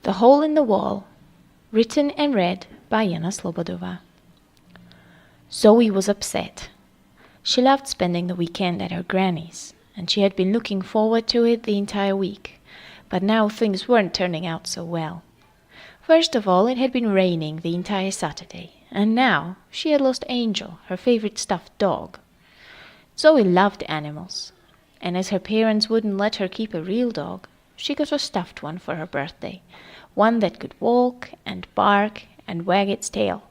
The Hole in the Wall, written and read by Jana Slobodova. Zoe was upset. She loved spending the weekend at her granny's, and she had been looking forward to it the entire week, but now things weren't turning out so well. First of all, it had been raining the entire Saturday, and now she had lost Angel, her favorite stuffed dog. Zoe loved animals, and as her parents wouldn't let her keep a real dog, she got a stuffed one for her birthday, one that could walk and bark and wag its tail.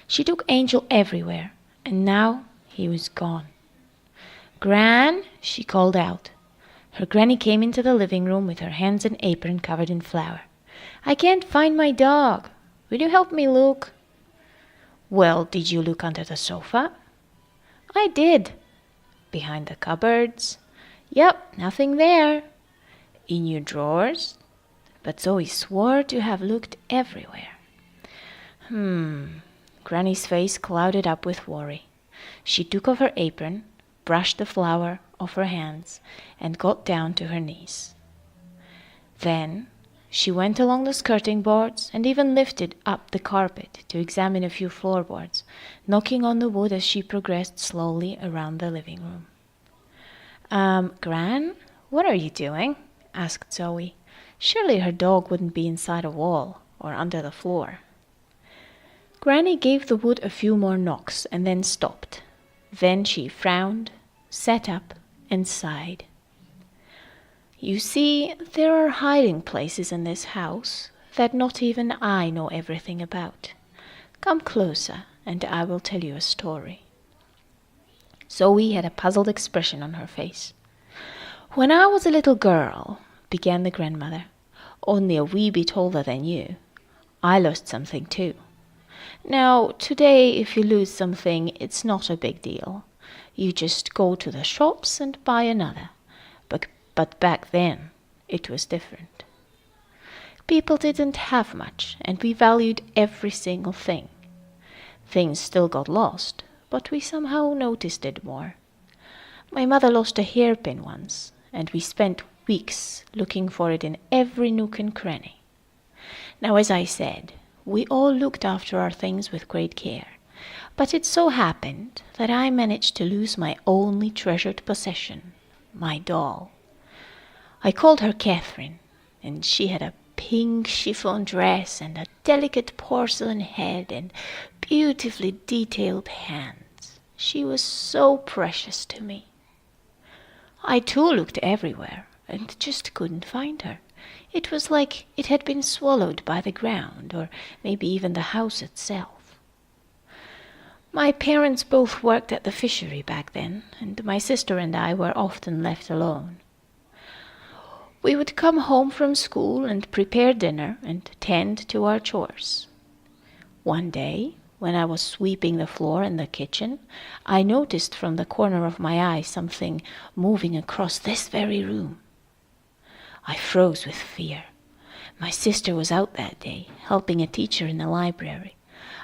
She took Angel everywhere, and now he was gone. "Gran," she called out. Her granny came into the living room with her hands and apron covered in flour. "I can't find my dog. Will you help me look?" "Well, did you look under the sofa?" "I did." "Behind the cupboards?" "Yep, nothing there." "In your drawers?" But Zoe swore to have looked everywhere. Granny's face clouded up with worry. She took off her apron, brushed the flour off her hands, and got down to her knees. Then she went along the skirting boards and even lifted up the carpet to examine a few floorboards, knocking on the wood as she progressed slowly around the living room. Gran, what are you doing?" asked Zoe. Surely her dog wouldn't be inside a wall or under the floor. Granny gave the wood a few more knocks and then stopped. Then she frowned, sat up, and sighed. "You see, there are hiding places in this house that not even I know everything about. Come closer, and I will tell you a story." Zoe had a puzzled expression on her face. "When I was a little girl," began the grandmother, "only a wee bit older than you, I lost something too. Now, today, if you lose something, it's not a big deal. You just go to the shops and buy another. But back then, it was different. People didn't have much, and we valued every single thing. Things still got lost, but we somehow noticed it more. My mother lost a hairpin once, and we spent weeks looking for it in every nook and cranny. Now, as I said, we all looked after our things with great care, but it so happened that I managed to lose my only treasured possession, my doll. I called her Catherine, and she had a pink chiffon dress and a delicate porcelain head and beautifully detailed hands. She was so precious to me. I too looked everywhere and just couldn't find her. It was like it had been swallowed by the ground, or maybe even the house itself. My parents both worked at the fishery back then, and my sister and I were often left alone. We would come home from school and prepare dinner and tend to our chores. One day, when I was sweeping the floor in the kitchen, I noticed from the corner of my eye something moving across this very room. I froze with fear. My sister was out that day, helping a teacher in the library.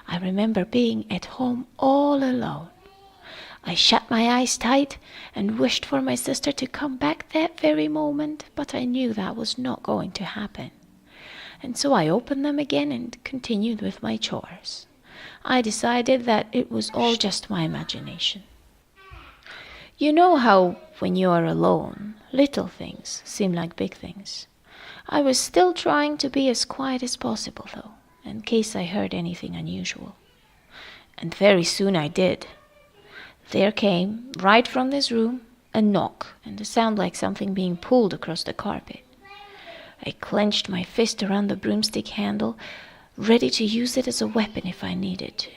I remember being at home all alone. I shut my eyes tight and wished for my sister to come back that very moment, but I knew that was not going to happen. And so I opened them again and continued with my chores. I decided that it was all just my imagination. You know how, when you are alone, little things seem like big things. I was still trying to be as quiet as possible, though, in case I heard anything unusual. And very soon I did. There came, right from this room, a knock and a sound like something being pulled across the carpet. I clenched my fist around the broomstick handle, ready to use it as a weapon if I needed to.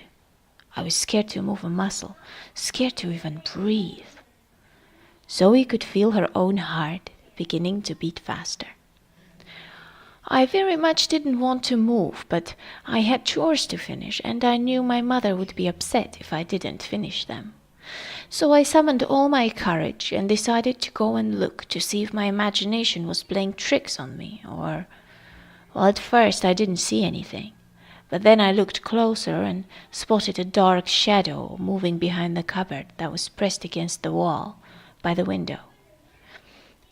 I was scared to move a muscle, scared to even breathe. Zoe could feel her own heart beginning to beat faster. I very much didn't want to move, but I had chores to finish, and I knew my mother would be upset if I didn't finish them. So I summoned all my courage and decided to go and look to see if my imagination was playing tricks on me, or... Well, at first I didn't see anything, but then I looked closer and spotted a dark shadow moving behind the cupboard that was pressed against the wall by the window.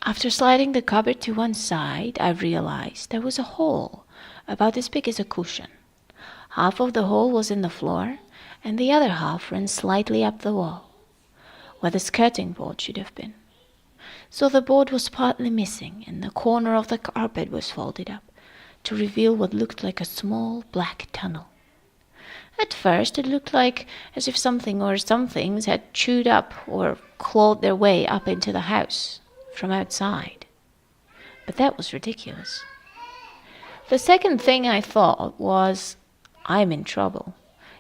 After sliding the cupboard to one side, I realized there was a hole about as big as a cushion. Half of the hole was in the floor, and the other half ran slightly up the wall, where the skirting board should have been. So the board was partly missing, and the corner of the carpet was folded up to reveal what looked like a small black tunnel. At first it looked like as if something or some things had chewed up or clawed their way up into the house from outside. But that was ridiculous. The second thing I thought was, I'm in trouble.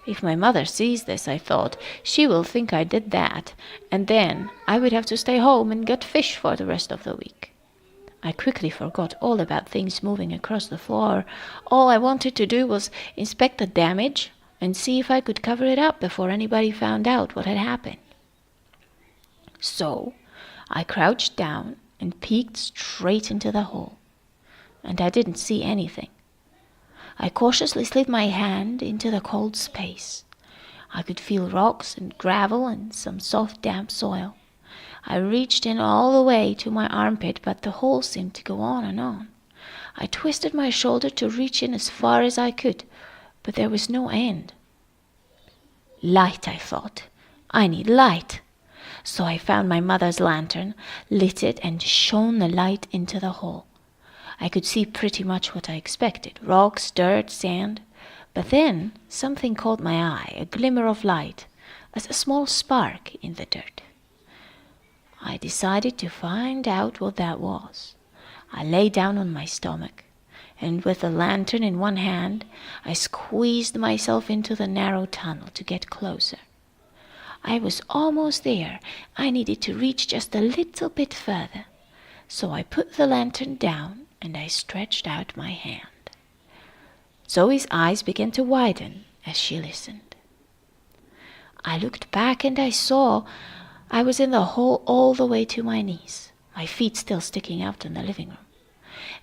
If my mother sees this, I thought, she will think I did that, and then I would have to stay home and gut fish for the rest of the week. I quickly forgot all about things moving across the floor. All I wanted to do was inspect the damage and see if I could cover it up before anybody found out what had happened. So I crouched down and peeked straight into the hole, and I didn't see anything. I cautiously slid my hand into the cold space. I could feel rocks and gravel and some soft, damp soil. I reached in all the way to my armpit, but the hole seemed to go on and on. I twisted my shoulder to reach in as far as I could, but there was no end. Light, I thought. I need light. So I found my mother's lantern, lit it, and shone the light into the hole. I could see pretty much what I expected, rocks, dirt, sand. But then something caught my eye, a glimmer of light, as a small spark in the dirt. I decided to find out what that was. I lay down on my stomach, and with the lantern in one hand, I squeezed myself into the narrow tunnel to get closer. I was almost there. I needed to reach just a little bit further. So I put the lantern down and I stretched out my hand. Zoe's eyes began to widen as she listened. I looked back and I saw I was in the hole all the way to my knees, my feet still sticking out in the living room.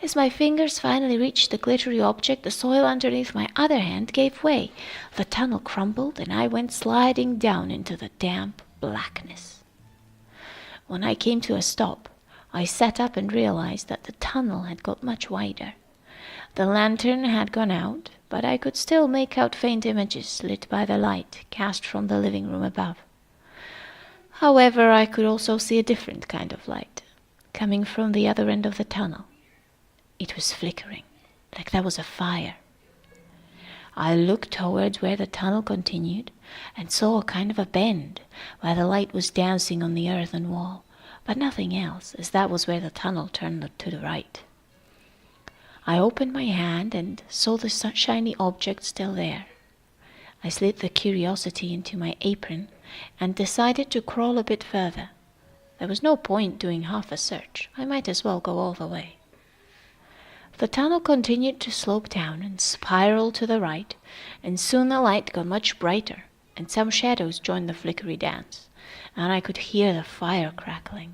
As my fingers finally reached the glittery object, the soil underneath my other hand gave way. The tunnel crumbled and I went sliding down into the damp blackness. When I came to a stop, I sat up and realized that the tunnel had got much wider. The lantern had gone out, but I could still make out faint images lit by the light cast from the living room above. However, I could also see a different kind of light, coming from the other end of the tunnel. It was flickering, like there was a fire. I looked towards where the tunnel continued and saw a kind of a bend where the light was dancing on the earthen wall, but nothing else, as that was where the tunnel turned to the right. I opened my hand and saw the shiny object still there. I slid the curiosity into my apron and decided to crawl a bit further. There was no point doing half a search. I might as well go all the way. The tunnel continued to slope down and spiral to the right, and soon the light got much brighter, and some shadows joined the flickery dance, and I could hear the fire crackling.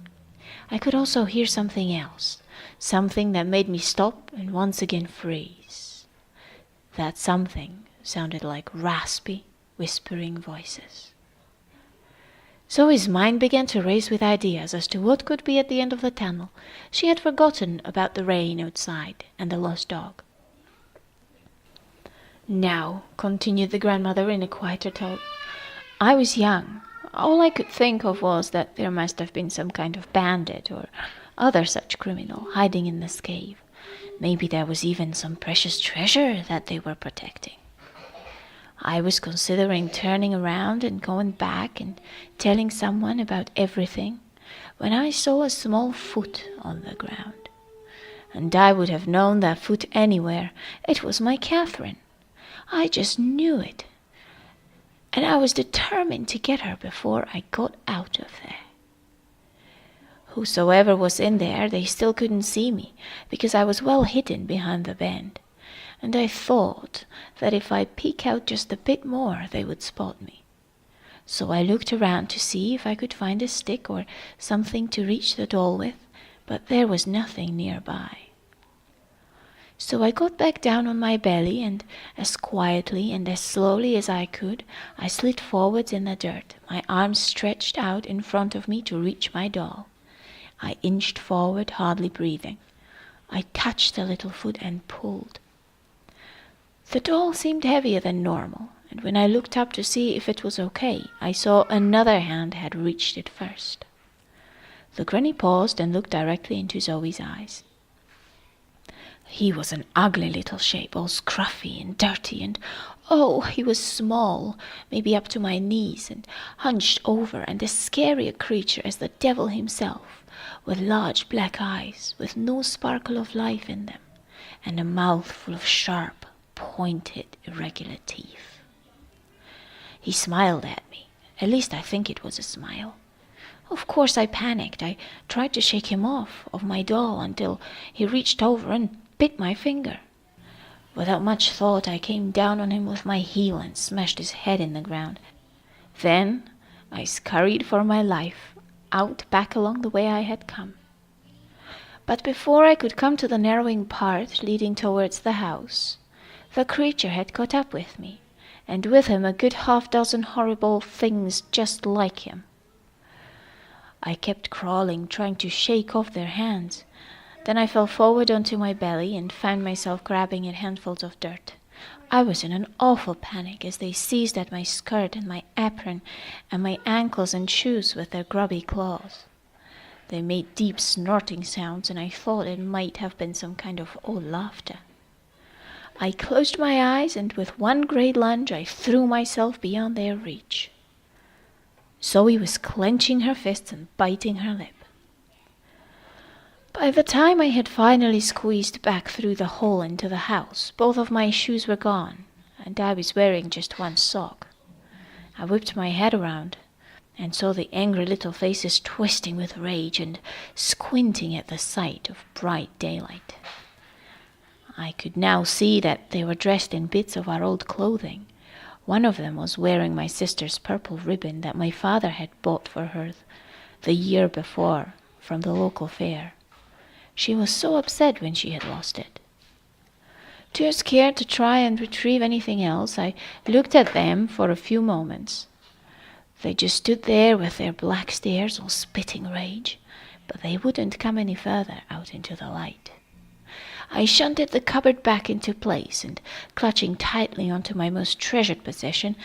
I could also hear something else, something that made me stop and once again freeze. That something sounded like raspy, whispering voices. Zoe's mind began to race with ideas as to what could be at the end of the tunnel. She had forgotten about the rain outside and the lost dog. Now, continued the grandmother in a quieter tone, I was young. All I could think of was that there must have been some kind of bandit or other such criminal hiding in this cave. Maybe there was even some precious treasure that they were protecting. I was considering turning around and going back and telling someone about everything when I saw a small foot on the ground. And I would have known that foot anywhere. It was my Catherine. I just knew it. And I was determined to get her before I got out of there. Whosoever was in there, they still couldn't see me, because I was well hidden behind the bend. And I thought that if I peek out just a bit more, they would spot me. So I looked around to see if I could find a stick or something to reach the doll with, but there was nothing nearby. So I got back down on my belly, and as quietly and as slowly as I could, I slid forwards in the dirt, my arms stretched out in front of me to reach my doll. I inched forward, hardly breathing. I touched the little foot and pulled. The doll seemed heavier than normal, and when I looked up to see if it was okay, I saw another hand had reached it first. The granny paused and looked directly into Zoe's eyes. He was an ugly little shape, all scruffy and dirty, and oh, he was small, maybe up to my knees, and hunched over, and as scary a creature as the devil himself, with large black eyes, with no sparkle of life in them, and a mouth full of sharp, pointed, irregular teeth. He smiled at me. At least I think it was a smile. Of course I panicked. I tried to shake him off of my doll until he reached over and bit my finger. Without much thought, I came down on him with my heel and smashed his head in the ground. Then I scurried for my life, out back along the way I had come. But before I could come to the narrowing path leading towards the house, the creature had caught up with me, and with him a good half-dozen horrible things just like him. I kept crawling, trying to shake off their hands. Then I fell forward onto my belly and found myself grabbing at handfuls of dirt. I was in an awful panic as they seized at my skirt and my apron and my ankles and shoes with their grubby claws. They made deep snorting sounds, and I thought it might have been some kind of old laughter. I closed my eyes, and with one great lunge I threw myself beyond their reach. Zoe was clenching her fists and biting her lip. By the time I had finally squeezed back through the hole into the house, both of my shoes were gone, and I was wearing just one sock. I whipped my head around and saw the angry little faces twisting with rage and squinting at the sight of bright daylight. I could now see that they were dressed in bits of our old clothing. One of them was wearing my sister's purple ribbon that my father had bought for her the year before from the local fair. She was so upset when she had lost it. Too scared to try and retrieve anything else, I looked at them for a few moments. They just stood there with their black stares, all spitting rage, but they wouldn't come any further out into the light. I shunted the cupboard back into place, and clutching tightly onto my most treasured possession,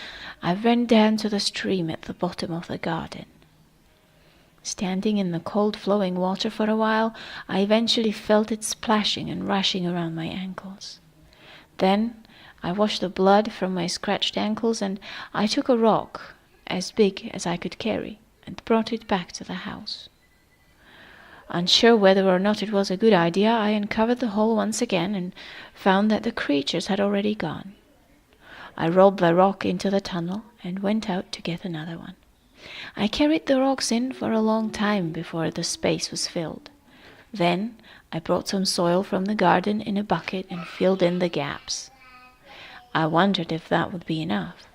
I ran down to the stream at the bottom of the garden. Standing in the cold flowing water for a while, I eventually felt it splashing and rushing around my ankles. Then I washed the blood from my scratched ankles, and I took a rock, as big as I could carry, and brought it back to the house. Unsure whether or not it was a good idea, I uncovered the hole once again and found that the creatures had already gone. I rolled the rock into the tunnel and went out to get another one. I carried the rocks in for a long time before the space was filled. Then I brought some soil from the garden in a bucket and filled in the gaps. I wondered if that would be enough.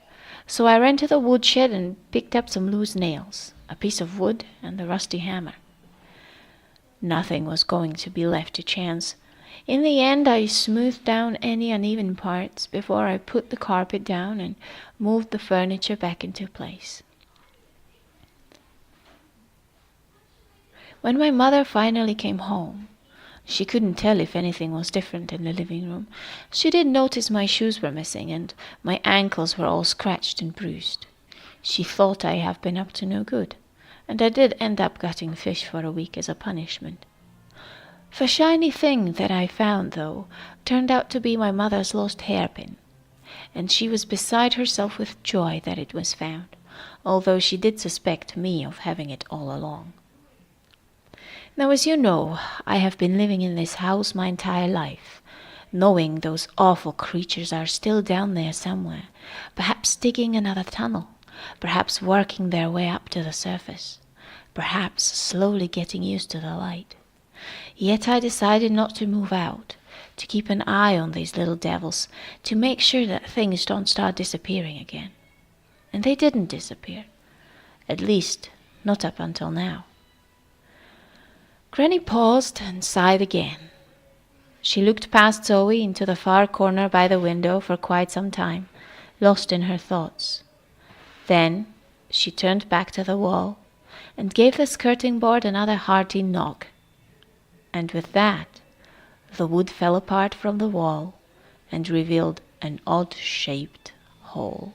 So I ran to the woodshed and picked up some loose nails, a piece of wood, and the rusty hammer. Nothing was going to be left to chance. In the end, I smoothed down any uneven parts before I put the carpet down and moved the furniture back into place. When my mother finally came home, she couldn't tell if anything was different in the living room. She did notice my shoes were missing and my ankles were all scratched and bruised. She thought I had been up to no good, and I did end up gutting fish for a week as a punishment. The shiny thing that I found, though, turned out to be my mother's lost hairpin, and she was beside herself with joy that it was found, although she did suspect me of having it all along. Now, as you know, I have been living in this house my entire life, knowing those awful creatures are still down there somewhere, perhaps digging another tunnel, perhaps working their way up to the surface, perhaps slowly getting used to the light. Yet I decided not to move out, to keep an eye on these little devils, to make sure that things don't start disappearing again. And they didn't disappear, at least not up until now. Granny paused and sighed again. She looked past Zoe into the far corner by the window for quite some time, lost in her thoughts. Then she turned back to the wall and gave the skirting board another hearty knock. And with that, the wood fell apart from the wall and revealed an odd-shaped hole.